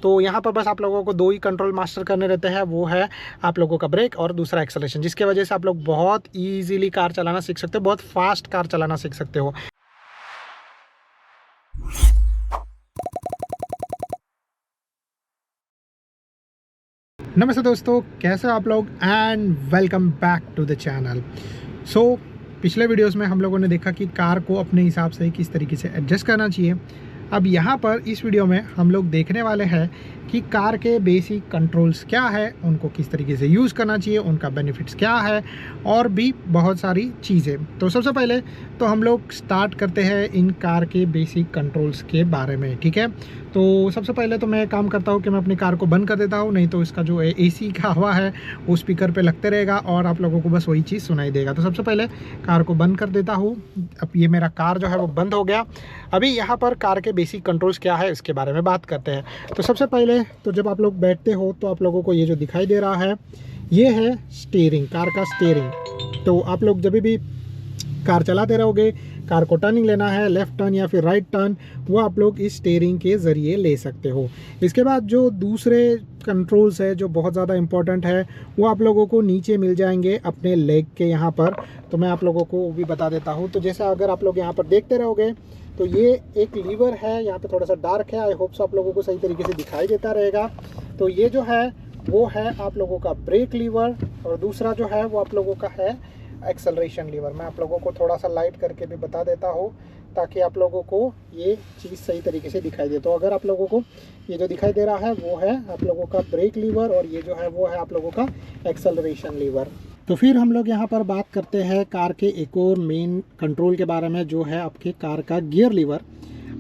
तो यहाँ पर बस आप लोगों को दो ही कंट्रोल मास्टर करने रहते हैं, वो है आप लोगों का ब्रेक और दूसरा एक्सेलरेशन, जिसके वजह से आप लोग बहुत ईजिली कार चलाना सीख सकते हो, बहुत फास्ट कार चलाना सीख सकते हो। नमस्ते दोस्तों, कैसे हो आप लोग and welcome back to the channel. पिछले वीडियोस में हम लोगों ने देखा कि कार को अपने हिसाब से किस तरीके से एडजस्ट करना चाहिए। अब यहाँ पर इस वीडियो में हम लोग देखने वाले हैं कि कार के बेसिक कंट्रोल्स क्या है, उनको किस तरीके से यूज़ करना चाहिए, उनका बेनिफिट्स क्या है और भी बहुत सारी चीज़ें। तो सबसे पहले तो हम लोग स्टार्ट करते हैं इन कार के बेसिक कंट्रोल्स के बारे में, ठीक है। तो सबसे पहले तो मैं काम करता हूँ कि मैं अपनी कार को बंद कर देता हूँ, नहीं तो इसका जो एसी का हवा है वो स्पीकर पे लगते रहेगा और आप लोगों को बस वही चीज़ सुनाई देगा। तो सबसे पहले कार को बंद कर देता हूँ। अब ये मेरा कार जो है वो बंद हो गया। अभी यहाँ पर कार के बेसिक कंट्रोल्स क्या है इसके बारे में बात करते हैं। तो सबसे पहले तो जब आप लोग बैठते हो तो आप लोगों को ये जो दिखाई दे रहा है ये है स्टीयरिंग, कार का स्टीयरिंग। तो आप लोग जब भी कार चलाते रहोगे, कार को टर्निंग लेना है, लेफ्ट टर्न या फिर राइट टर्न, वो आप लोग इस स्टीयरिंग के ज़रिए ले सकते हो। इसके बाद जो दूसरे कंट्रोल्स है जो बहुत ज़्यादा इंपॉर्टेंट है वो आप लोगों को नीचे मिल जाएंगे अपने लेग के यहाँ पर। तो मैं आप लोगों को भी बता देता हूँ। तो जैसे अगर आप लोग यहाँ पर देखते रहोगे तो ये एक लीवर है, यहाँ पे थोड़ा सा डार्क है, आई होप सो आप लोगों को सही तरीके से दिखाई देता रहेगा। तो ये जो है वो है आप लोगों का ब्रेक लीवर और दूसरा जो है वो आप लोगों का है एक्सेलरेशन लीवर। मैं आप लोगों को थोड़ा सा लाइट करके भी बता देता हूँ ताकि आप लोगों को ये चीज़ सही तरीके से दिखाई दे। तो अगर आप लोगों को ये जो दिखाई दे रहा है वो है आप लोगों का ब्रेक लीवर और ये जो है वो है आप लोगों का एक्सेलरेशन लीवर। तो फिर हम लोग यहाँ पर बात करते हैं कार के एक और मेन कंट्रोल के बारे में, जो है आपके कार का गियर लीवर।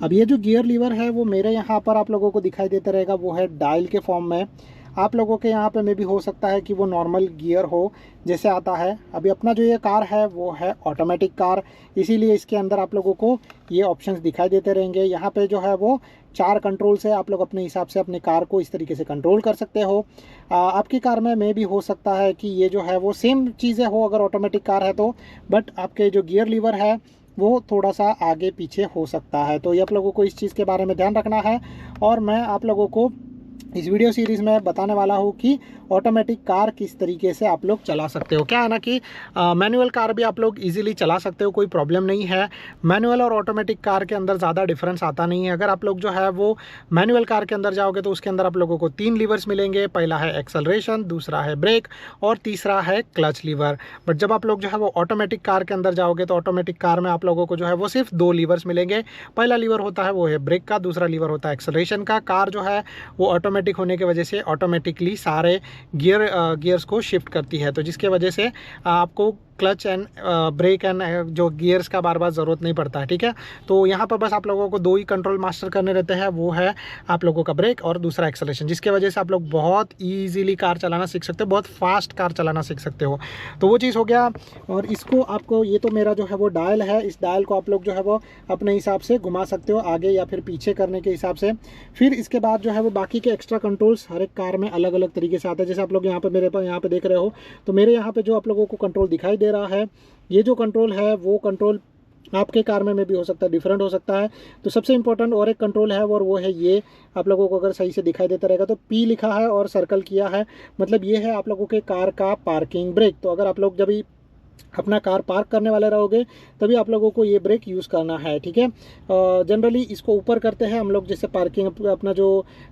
अब ये जो गियर लीवर है वो मेरे यहाँ पर आप लोगों को दिखाई देता रहेगा, वो है डायल के फॉर्म में। आप लोगों के यहाँ पे में भी हो सकता है कि वो नॉर्मल गियर हो जैसे आता है। अभी अपना जो ये कार है वो है ऑटोमेटिक कार, इसीलिए इसके अंदर आप लोगों को ये ऑप्शंस दिखाई देते रहेंगे। यहाँ पे जो है वो 4 कंट्रोल्स है, आप लोग अपने हिसाब से अपने कार को इस तरीके से कंट्रोल कर सकते हो। आपकी कार में भी हो सकता है कि ये जो है वो सेम चीज़ें हो अगर ऑटोमेटिक कार है तो, बट आपके जो गियर लीवर है वो थोड़ा सा आगे पीछे हो सकता है। तो ये आप लोगों को इस चीज़ के बारे में ध्यान रखना है। और मैं आप लोगों को इस वीडियो सीरीज़ में बताने वाला हूँ कि ऑटोमेटिक कार किस तरीके से आप लोग चला सकते हो। क्या है ना कि मैनुअल कार भी आप लोग इजीली चला सकते हो, कोई प्रॉब्लम नहीं है। मैनुअल और ऑटोमेटिक कार के अंदर ज़्यादा डिफरेंस आता नहीं है। अगर आप लोग जो है वो मैनुअल कार के अंदर जाओगे तो उसके अंदर आप लोगों को 3 लीवर्स मिलेंगे। पहला है एक्सेलरेशन, दूसरा है ब्रेक और तीसरा है क्लच लीवर। बट जब आप लोग जो है वो ऑटोमेटिक कार के अंदर जाओगे तो ऑटोमेटिक कार में आप लोगों को जो है वो सिर्फ 2 लीवर्स मिलेंगे। पहला लीवर होता है वो है ब्रेक का, दूसरा लीवर होता है एक्सेलरेशन का। कार जो है वो ऑटोमेटिक होने की वजह से ऑटोमेटिकली सारे गियर्स को शिफ्ट करती है, तो जिसके वजह से आपको क्लच एंड ब्रेक एंड जो गियर्स का बार बार ज़रूरत नहीं पड़ता है, ठीक है। तो यहाँ पर बस आप लोगों को 2 ही कंट्रोल मास्टर करने रहते हैं, वो है आप लोगों का ब्रेक और दूसरा एक्सेलरेशन, जिसके वजह से आप लोग बहुत ईजिली कार चलाना सीख सकते हो, बहुत फास्ट कार चलाना सीख सकते हो। तो वो चीज़ हो गया। और इसको आपको ये तो मेरा जो है वो डायल है, इस डायल को आप लोग जो है वो अपने हिसाब से घुमा सकते हो आगे या फिर पीछे करने के हिसाब से। फिर इसके बाद जो है वो बाकी के एक्स्ट्रा कंट्रोल्स हर एक कार में अलग अलग तरीके से आते हैं। जैसे आप लोग यहाँ पे मेरे पास यहाँ पे देख रहे हो, तो मेरे यहाँ पे जो आप लोगों को कंट्रोल दिखाई दे रहा है, ये जो कंट्रोल है वो कंट्रोल आपके कार में भी हो सकता है, डिफरेंट हो सकता है। तो सबसे इंपॉर्टेंट और एक कंट्रोल है और वो है ये, आप लोगों को अगर सही से दिखाई देता रहेगा तो पी लिखा है और सर्कल किया है, मतलब ये है आप लोगों के कार का पार्किंग ब्रेक। तो अगर आप लोग जब भी अपना कार पार्क करने वाले रहोगे तभी आप लोगों को ये ब्रेक यूज़ करना है, ठीक है। जनरली इसको ऊपर करते हैं हम लोग, जैसे पार्किंग अपना जो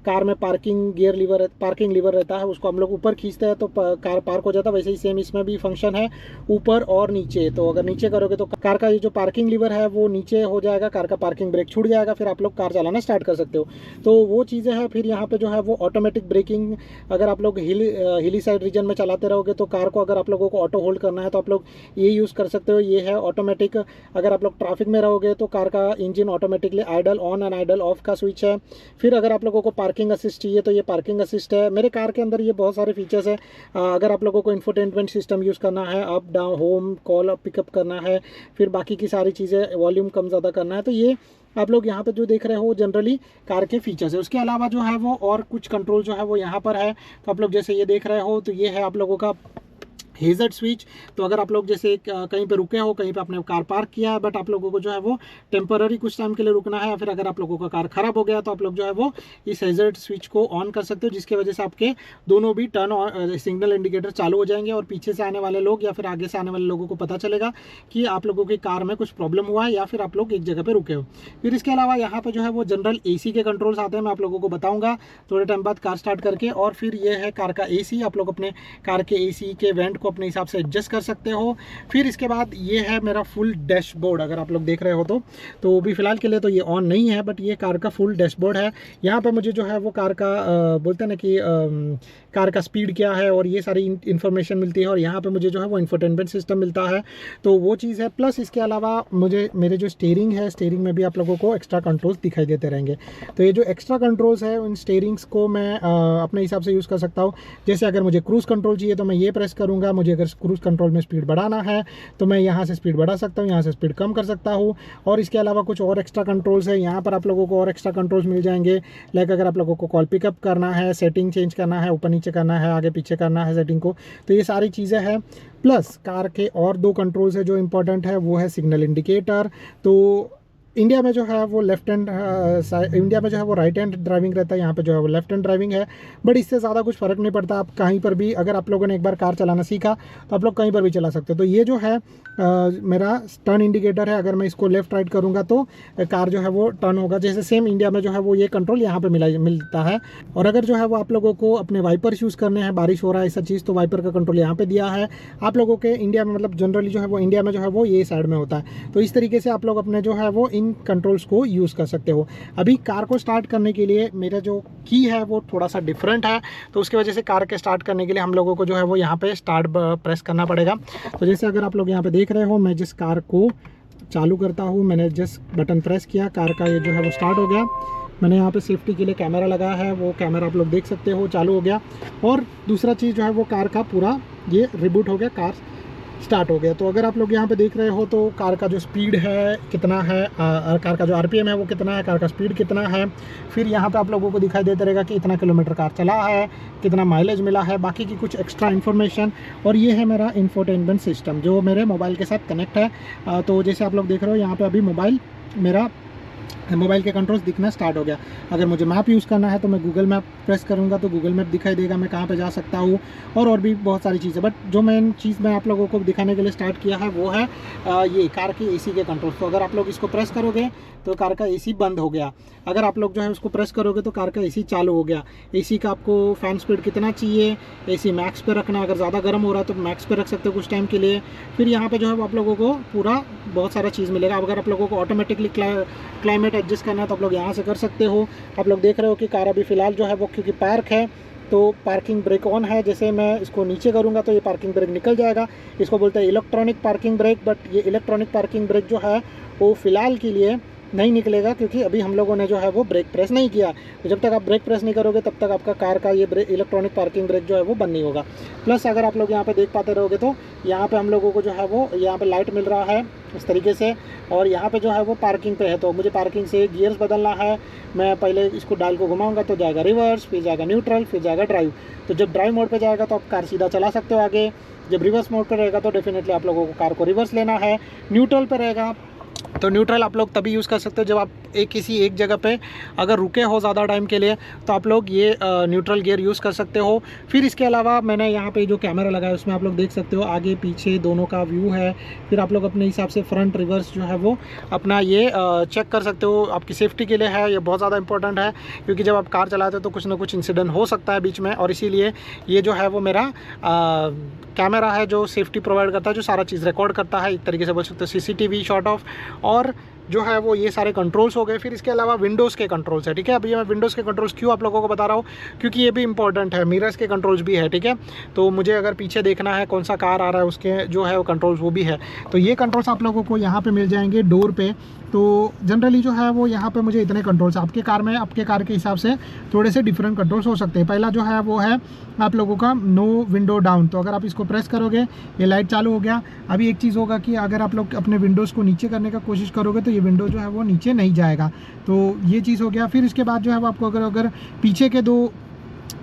कार में पार्किंग लीवर रहता है उसको हम लोग ऊपर खींचते हैं तो कार पार्क हो जाता है। वैसे ही सेम इसमें भी फंक्शन है ऊपर और नीचे। तो अगर नीचे करोगे तो कार का ये जो पार्किंग लीवर है वो नीचे हो जाएगा, कार का पार्किंग ब्रेक छूट जाएगा, फिर आप लोग कार चलाना स्टार्ट कर सकते हो। तो वो चीज़ें हैं। फिर यहाँ पे जो है वो ऑटोमेटिक ब्रेकिंग, अगर आप लोग हिली साइड रीजन में चलाते रहोगे तो कार को अगर आप लोगों को ऑटो होल्ड करना है तो आप लोग ये यूज़ कर सकते हो, ये है ऑटोमेटिक। अगर आप लोग ट्रैफिक में रहोगे तो कार का engine automatically idle on and idle off का स्विच है। फिर अगर आप लोगों को पार्किंग असिस्ट चाहिए तो ये पार्किंग असिस्ट है। मेरे कार के अंदर ये बहुत सारे फीचर्स है। अगर आप लोगों को इंफोटेनमेंट सिस्टम यूज़ करना है, up down home call pickup करना है, फिर बाकी की सारी चीज़ें वॉल्यूम कम ज़्यादा करना है, तो ये आप लोग यहाँ पे जो देख रहे हो जनरली कार के फीचर्स है। उसके अलावा जो है वो और कुछ कंट्रोल जो है वो यहाँ पर है। तो आप लोग जैसे ये देख रहे हो तो ये है आप लोगों का हेज़र्ड स्विच। तो अगर आप लोग जैसे कहीं पे रुके हो, कहीं पे आपने कार पार्क किया है, बट आप लोगों को जो है वो टेम्पररी कुछ टाइम के लिए रुकना है, या फिर अगर आप लोगों का कार ख़राब हो गया तो आप लोग जो है वो इस हेज़र्ड स्विच को ऑन कर सकते हो, जिसकी वजह से आपके दोनों भी टर्न सिग्नल इंडिकेटर चालू हो जाएंगे और पीछे से आने वाले लोग या फिर आगे से आने वाले लोगों को पता चलेगा कि आप लोगों की कार में कुछ प्रॉब्लम हुआ है या फिर आप लोग एक जगह पर रुके हो। फिर इसके अलावा यहाँ पर जो है वो जनरल AC के कंट्रोल्स आते हैं, मैं आप लोगों को बताऊँगा थोड़े टाइम बाद कार स्टार्ट करके। और फिर ये है कार का AC, आप लोग अपने कार के AC के वेंट को अपने हिसाब से एडजस्ट कर सकते हो। फिर इसके बाद ये है मेरा फुल डैशबोर्ड, अगर आप लोग देख रहे हो तो भी फिलहाल के लिए तो ये ऑन नहीं है, बट ये कार का फुल डैशबोर्ड है। यहाँ पे मुझे जो है वो कार का बोलते हैं ना कि कार का स्पीड क्या है और ये सारी इन्फॉर्मेशन मिलती है, और यहाँ पे मुझे जो है वो इंफोटेनमेंट सिस्टम मिलता है, तो वो चीज़ है। प्लस इसके अलावा मुझे मेरे जो स्टीयरिंग है, स्टीयरिंग में भी आप लोगों को एक्स्ट्रा कंट्रोल्स दिखाई देते रहेंगे। तो ये जो एक्स्ट्रा कंट्रोल्स है उन स्टीयरिंग्स को मैं अपने हिसाब से यूज़ कर सकता हूँ। जैसे अगर मुझे क्रूज़ कंट्रोल चाहिए तो मैं ये प्रेस करूँगा, मुझे अगर क्रूज़ कंट्रोल में स्पीड बढ़ाना है तो मैं यहाँ से स्पीड बढ़ा सकता हूँ, यहाँ से स्पीड कम कर सकता हूँ। और इसके अलावा कुछ और एक्स्ट्रा कंट्रोल्स है, यहाँ पर आप लोगों को और एक्स्ट्रा कंट्रोल्स मिल जाएंगे। लाइक अगर आप लोगों को कॉल पिकअप करना है, सेटिंग चेंज करना है, ऊपर नीचे करना है, आगे पीछे करना है सेटिंग को, तो ये सारी चीज़ें हैं। प्लस कार के और 2 कंट्रोल्स है जो इंपॉर्टेंट है, वो है सिग्नल इंडिकेटर। तो इंडिया में जो है वो इंडिया में जो है वो राइट हैंड ड्राइविंग रहता है, यहाँ पे जो है वो लेफ्ट हैंड ड्राइविंग है, बट इससे ज़्यादा कुछ फ़र्क नहीं पड़ता। आप कहीं पर भी, अगर आप लोगों ने एक बार कार चलाना सीखा तो आप लोग कहीं पर भी चला सकते हो। तो ये जो है मेरा टर्न इंडिकेटर है, अगर मैं इसको लेफ्ट राइट करूँगा तो कार जो है वो टर्न होगा। जैसे सेम इंडिया में जो है वो ये कंट्रोल यहाँ पर मिलता है। और अगर जो है वो आप लोगों को अपने वाइपर्स यूज़ करने हैं, बारिश हो रहा है ऐसा चीज़, तो वाइपर का कंट्रोल यहाँ पर दिया है। आप लोगों के इंडिया में मतलब जनरली जो है वो इंडिया में जो है वो ये साइड में होता है। तो इस तरीके से आप लोग अपने जो है वो इन कंट्रोल्स को यूज़ कर सकते हो। अभी कार को स्टार्ट करने के लिए मेरा जो की है वो थोड़ा सा डिफरेंट है, तो उसकी वजह से कार के स्टार्ट करने के लिए हम लोगों को जो है वो यहाँ पे स्टार्ट प्रेस करना पड़ेगा। तो जैसे अगर आप लोग यहाँ पे देख रहे हो, मैं जिस कार को चालू करता हूँ, मैंने जस्ट बटन प्रेस किया, कार का ये जो है वो स्टार्ट हो गया। मैंने यहाँ पे सेफ्टी के लिए कैमरा लगाया है, वो कैमरा आप लोग देख सकते हो चालू हो गया। और दूसरा चीज़ जो है वो कार का पूरा ये रिबूट हो गया, कार स्टार्ट हो गया। तो अगर आप लोग यहाँ पे देख रहे हो तो कार का जो स्पीड है कितना है, कार का जो RPM है वो कितना है, कार का स्पीड कितना है। फिर यहाँ पे आप लोगों को दिखाई देता रहेगा कि इतना किलोमीटर कार चला है, कितना माइलेज मिला है, बाकी की कुछ एक्स्ट्रा इन्फॉर्मेशन। और ये है मेरा इंफोटेनमेंट सिस्टम जो मेरे मोबाइल के साथ कनेक्ट है। तो जैसे आप लोग देख रहे हो यहाँ पर अभी मोबाइल के कंट्रोल्स दिखना स्टार्ट हो गया। अगर मुझे मैप यूज़ करना है तो मैं गूगल मैप प्रेस करूँगा तो गूगल मैप दिखाई देगा, मैं कहाँ पे जा सकता हूँ, और भी बहुत सारी चीज़ें। बट जो मेन चीज़ मैं आप लोगों को दिखाने के लिए स्टार्ट किया है वो है ये कार की AC के कंट्रोल्स। तो अगर आप लोग इसको प्रेस करोगे तो कार का AC बंद हो गया, अगर आप लोग जो है उसको प्रेस करोगे तो कार का AC चालू हो गया। AC का आपको फ़ैन स्पीड कितना चाहिए, AC मैक्स पे रखना, अगर ज़्यादा गर्म हो रहा है तो मैक्स पे रख सकते हो कुछ टाइम के लिए। फिर यहाँ पे जो है आप लोगों को पूरा बहुत सारा चीज़ मिलेगा। अगर आप लोगों को ऑटोमेटिकली क्लाइमेट एडजस्ट करना है तो आप लोग यहाँ से कर सकते हो। आप लोग देख रहे हो कि कार अभी फ़िलहाल जो है वो क्योंकि पार्क है तो पार्किंग ब्रेक ऑन है। जैसे मैं इसको नीचे करूँगा तो ये पार्किंग ब्रेक निकल जाएगा, इसको बोलते हैं इलेक्ट्रॉनिक पार्किंग ब्रेक। बट ये इलेक्ट्रॉनिक पार्किंग ब्रेक जो है वो फ़िलहाल के लिए नहीं निकलेगा, क्योंकि अभी हम लोगों ने जो है वो ब्रेक प्रेस नहीं किया। तो जब तक आप ब्रेक प्रेस नहीं करोगे तब तक आपका कार का ये इलेक्ट्रॉनिक पार्किंग ब्रेक जो है वो बंद नहीं होगा। प्लस अगर आप लोग यहाँ पे देख पाते रहोगे तो यहाँ पे हम लोगों को जो है वो यहाँ पे लाइट मिल रहा है इस तरीके से, और यहाँ पे जो है वो पार्किंग पे है। तो मुझे पार्किंग से गियर्स बदलना है, मैं पहले इसको डायल को घुमाऊँगा तो जाएगा रिवर्स, फिर जाएगा न्यूट्रल, फिर जाएगा ड्राइव। तो जब ड्राइव मोड पर जाएगा तो आप कार सीधा चला सकते हो आगे। जब रिवर्स मोड पर रहेगा तो डेफिनेटली आप लोगों को कार को रिवर्स लेना है। न्यूट्रल पर रहेगा तो न्यूट्रल आप लोग तभी यूज़ कर सकते हो जब आप किसी एक जगह पे अगर रुके हो ज़्यादा टाइम के लिए, तो आप लोग ये न्यूट्रल गियर यूज़ कर सकते हो। फिर इसके अलावा मैंने यहाँ पे जो कैमरा लगाया उसमें आप लोग देख सकते हो आगे पीछे दोनों का व्यू है। फिर आप लोग अपने हिसाब से फ्रंट रिवर्स जो है वो अपना ये चेक कर सकते हो, आपकी सेफ्टी के लिए है। ये बहुत ज़्यादा इंपॉर्टेंट है क्योंकि जब आप कार चलाते हो तो कुछ ना कुछ इंसिडेंट हो सकता है बीच में, और इसीलिए ये जो है वो मेरा कैमरा है जो सेफ्टी प्रोवाइड करता है, जो सारा चीज़ रिकॉर्ड करता है। एक तरीके से बोल सकते हो CCTV शॉट ऑफ, और जो है वो ये सारे कंट्रोल्स हो गए। फिर इसके अलावा विंडोज़ के कंट्रोल्स है, ठीक है। अभी मैं विंडोज़ के कंट्रोल्स क्यों आप लोगों को बता रहा हूँ, क्योंकि ये भी इंपॉर्टेंट है। मिरर्स के कंट्रोल्स भी है, ठीक है। तो मुझे अगर पीछे देखना है कौन सा कार आ रहा है उसके जो है वो कंट्रोल्स वो भी है। तो ये कंट्रोल्स आप लोगों को यहाँ पे मिल जाएंगे डोर पे। तो जनरली जो है वो यहाँ पे मुझे इतने कंट्रोल्स, आपके कार में आपके कार के हिसाब से थोड़े से डिफरेंट कंट्रोल्स हो सकते हैं। पहला जो है वो है आप लोगों का नो विंडो डाउन। तो अगर आप इसको प्रेस करोगे ये लाइट चालू हो गया। अभी एक चीज़ होगा कि अगर आप लोग अपने विंडोज़ को नीचे करने का कोशिश करोगे तो ये विंडो जो है वो नीचे नहीं जाएगा। तो ये चीज़ हो गया। फिर इसके बाद जो है वो आपको अगर पीछे के दो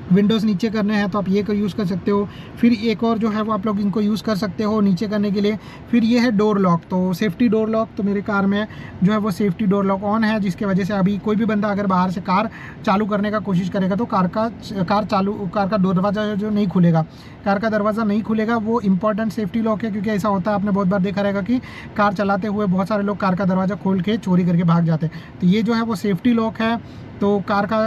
विंडोज़ नीचे करने हैं तो आप ये यूज़ कर सकते हो। फिर एक और जो है वो आप लोग इनको यूज़ कर सकते हो नीचे करने के लिए। फिर ये है डोर लॉक, तो सेफ्टी डोर लॉक, तो मेरी कार में जो है वो सेफ्टी डोर लॉक ऑन है, जिसकी वजह से अभी कोई भी बंदा अगर बाहर से कार चालू करने का कोशिश करेगा तो कार का दरवाज़ा जो नहीं खुलेगा, कार का दरवाज़ा नहीं खुलेगा। वो इंपॉर्टेंट सेफ्टी लॉक है, क्योंकि ऐसा होता है, आपने बहुत बार देखा रहेगा कि कार चलाते हुए बहुत सारे लोग कार का दरवाज़ा खोल के चोरी करके भाग जाते हैं। तो ये जो है वो सेफ्टी लॉक है। तो कार का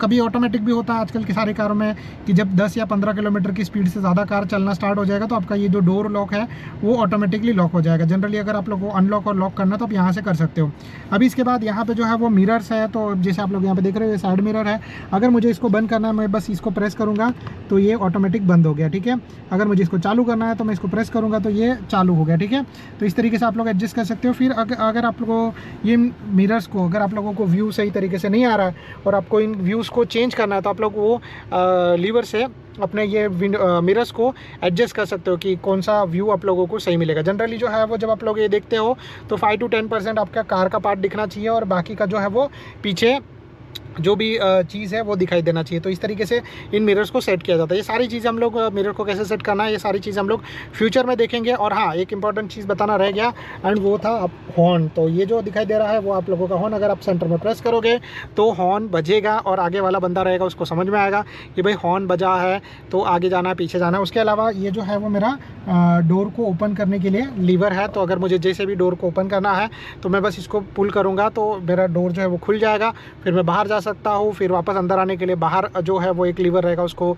कभी ऑटोमेटिक भी होता है आजकल की सारी कारों में कि जब 10 या 15 किलोमीटर की स्पीड से ज़्यादा कार चलना स्टार्ट हो जाएगा तो आपका ये जो डोर लॉक है वो ऑटोमेटिकली लॉक हो जाएगा। जनरली अगर आप लोग को अनलॉक और लॉक करना तो आप यहाँ से कर सकते हो। अभी इसके बाद यहाँ पे जो है वो मिरर्स है, तो जैसे आप लोग यहाँ पे देख रहे हो ये साइड मिरर है। अगर मुझे इसको बंद करना है, मैं बस इसको प्रेस करूँगा तो ये ऑटोमेटिक बंद हो गया, ठीक है। अगर मुझे इसको चालू करना है तो मैं इसको प्रेस करूँगा तो ये चालू हो गया, ठीक है। तो इस तरीके से आप लोग एडजस्ट कर सकते हो। फिर अगर आप लोगों को ये मिरर्स को, अगर आप लोगों को व्यू सही तरीके से नहीं आ रहा है और आपको इन व्यूज़ को चेंज करना है तो आप लोग वो लीवर से अपने ये मिरर्स को एडजस्ट कर सकते हो कि कौन सा व्यू आप लोगों को सही मिलेगा। जनरली जो है वो जब आप लोग ये देखते हो तो 5 to 10% आपका कार का पार्ट दिखना चाहिए और बाकी का जो है वो पीछे जो भी चीज़ है वो दिखाई देना चाहिए। तो इस तरीके से इन मिरर्स को सेट किया जाता है। ये सारी चीज़ें हम लोग मिरर को कैसे सेट करना है ये सारी चीज़ें हम लोग फ्यूचर में देखेंगे। और हाँ, एक इंपॉर्टेंट चीज़ बताना रह गया एंड वो था हॉर्न। तो ये जो दिखाई दे रहा है वो आप लोगों का हॉर्न, अगर आप सेंटर में प्रेस करोगे तो हॉर्न बजेगा और आगे वाला बंदा रहेगा उसको समझ में आएगा कि भाई हॉर्न बजा है तो आगे जाना है, पीछे जाना है। उसके अलावा ये जो है वो मेरा डोर को ओपन करने के लिए लीवर है। तो अगर मुझे जैसे भी डोर को ओपन करना है तो मैं बस इसको पुल करूँगा तो मेरा डोर जो है वो खुल जाएगा। फिर मैं बाहर जा सकता हूँ। फिर वापस अंदर आने के लिए बाहर जो है वो एक लीवर रहेगा, उसको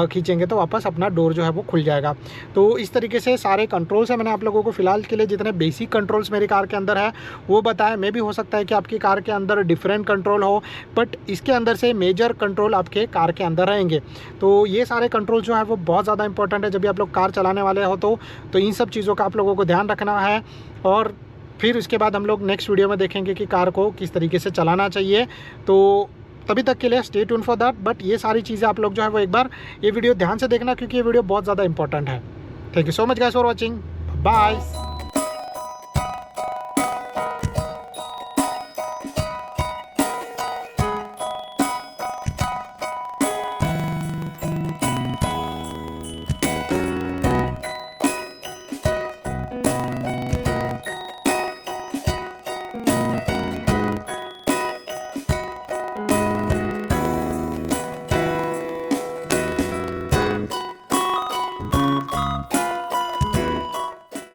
खींचेंगे तो वापस अपना डोर जो है वो खुल जाएगा। तो इस तरीके से सारे कंट्रोल्स हैं। मैंने आप लोगों को फ़िलहाल के लिए जितने बेसिक कंट्रोल्स मेरी कार के अंदर है वो बताया। मे भी हो सकता है कि आपकी कार के अंदर डिफरेंट कंट्रोल हो, बट इसके अंदर से मेजर कंट्रोल आपके कार के अंदर रहेंगे। तो ये सारे कंट्रोल जो है वो बहुत ज़्यादा इंपॉर्टेंट है जब भी आप लोग कार चलाने वाले हो। तो इन सब चीज़ों का आप लोगों को ध्यान रखना है। और फिर इसके बाद हम लोग नेक्स्ट वीडियो में देखेंगे कि कार को किस तरीके से चलाना चाहिए। तो तभी तक के लिए stay tune for that. But ये सारी चीज़ें आप लोग जो है वो एक बार ये वीडियो ध्यान से देखना, क्योंकि ये वीडियो बहुत ज़्यादा इंपॉर्टेंट है। Thank you so much guys for watching. Bye.